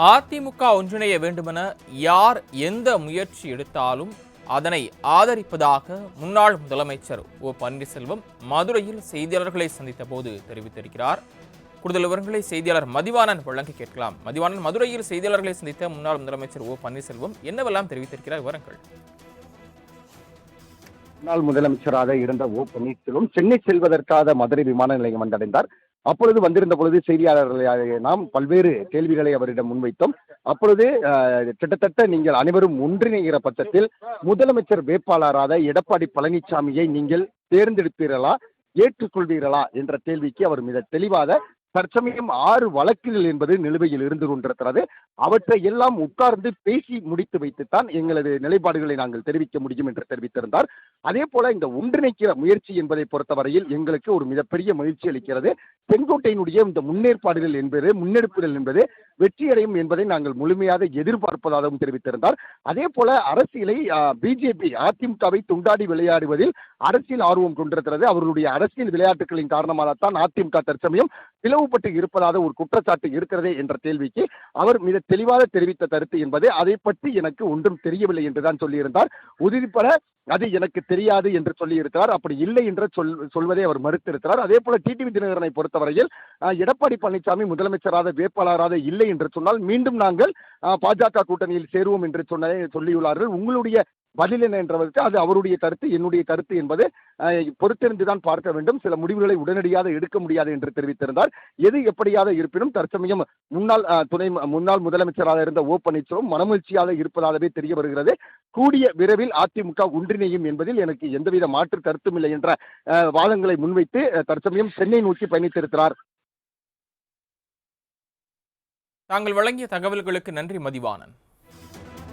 அதிமுக ஒன்றிணைய வேண்டுமென யார் எந்த முயற்சி எடுத்தாலும் அதனை ஆதரிப்பதாக முன்னாள் முதலமைச்சர் ஓ பன்னீர்செல்வம் மதுரையில் செய்தியாளர்களை சந்தித்த போது தெரிவித்திருக்கிறார். கூடுதல் விவரங்களை செய்தியாளர் மதிவாணன் வழங்க கேட்கலாம். மதிவாணன், மதுரையில் செய்தியாளர்களை சந்தித்த முன்னாள் முதலமைச்சர் ஓ பன்னீர்செல்வம் என்னவெல்லாம் தெரிவித்திருக்கிறார், விவரங்கள்? முன்னாள் முதலமைச்சராக இருந்த ஓ பன்னீர்செல்வம் சென்னை செல்வதற்காக மதுரை விமான நிலையம் வந்தடைந்தார். அப்பொழுது வந்திருந்த பொழுது செய்தியாளர்களை நாம் பல்வேறு கேள்விகளை அவரிடம் முன்வைத்தோம். அப்பொழுது கிட்டத்தட்ட நீங்கள் அனைவரும் ஒன்றிணைகிற பட்சத்தில் முதலமைச்சர் வேட்பாளராக எடப்பாடி பழனிசாமியை நீங்கள் தேர்ந்தெடுப்பீர்களா, ஏற்றுக்கொள்வீர்களா என்ற கேள்விக்கு அவர் மிக தெளிவாக தற்சமயம் 6 வழக்குகள் என்பது நிலுவையில் இருந்து கொண்டிருக்கிறது. அவற்றை எல்லாம் உட்கார்ந்து பேசி முடித்து வைத்துத்தான் எங்களது நிலைப்பாடுகளை நாங்கள் தெரிவிக்க முடியும் என்று தெரிவித்திருந்தார். அதே போல இந்த ஒன்றிணைக்கிற முயற்சி என்பதை பொறுத்தவரையில் எங்களுக்கு ஒரு மிகப்பெரிய மகிழ்ச்சி அளிக்கிறது. செங்கோட்டையினுடைய இந்த முன்னெடுப்புகள் என்பது வெற்றியடையும் என்பதை நாங்கள் முழுமையாக எதிர்பார்ப்பதாகவும் தெரிவித்திருந்தார். அதே போல அரசியலை பிஜேபி அதிமுகவை துண்டாடி விளையாடுவதில் அரசியல் ஆர்வம் கொண்டிருக்கிறது. அவர்களுடைய அரசியல் விளையாட்டுகளின் காரணமாகத்தான் அதிமுக தற்சமயம் பிளவுபட்டு இருப்பதாக ஒரு குற்றச்சாட்டு இருக்கிறதே என்ற கேள்விக்கு அவர் மிக தெளிவாக தெரிவித்த கருத்து என்பது அதை பற்றி எனக்கு ஒன்றும் தெரியவில்லை என்றுதான் சொல்லியிருந்தார். உறுதிப்பட அது எனக்கு தெரியாது என்று சொல்லியிருக்கிறார். அப்படி இல்லை என்று சொல்வதை அவர் மறுத்திருக்கிறார். அதே போல டிடிவி தினகரனை பொறுத்தவரையில் எடப்பாடி பழனிசாமி முதலமைச்சராக வேட்பாளராக இல்லை என்று சொன்னால் மீண்டும் நாங்கள் பாஜக கூட்டணியில் சேருவோம் என்று சொல்லியுள்ளார்கள். உங்களுடைய பதில் என்ன என்றதற்கு அது அவருடைய கருத்து, என்னுடைய கருத்து என்பது பொறுத்திருந்துதான் பார்க்க வேண்டும். சில முடிவுகளை உடனடியாக எடுக்க முடியாது என்று தெரிவித்திருந்தார். எது எப்படியாக இருப்பினும் தற்சமயம் முன்னாள் முதலமைச்சராக இருந்த ஓ பன்னீர்செல்வம் மனமகிழ்ச்சியாக இருப்பதாகவே தெரிய வருகிறது. கூடிய விரைவில் அதிமுக ஒன்றிணையும் என்பதில் எனக்கு எந்தவித மாற்று கருத்தும் இல்லை என்ற வாதங்களை முன்வைத்து தற்சமயம் சென்னை நோக்கி பயணித்திருக்கிறார். தாங்கள் வழங்கிய தகவல்களுக்கு நன்றி மதிவாணன்.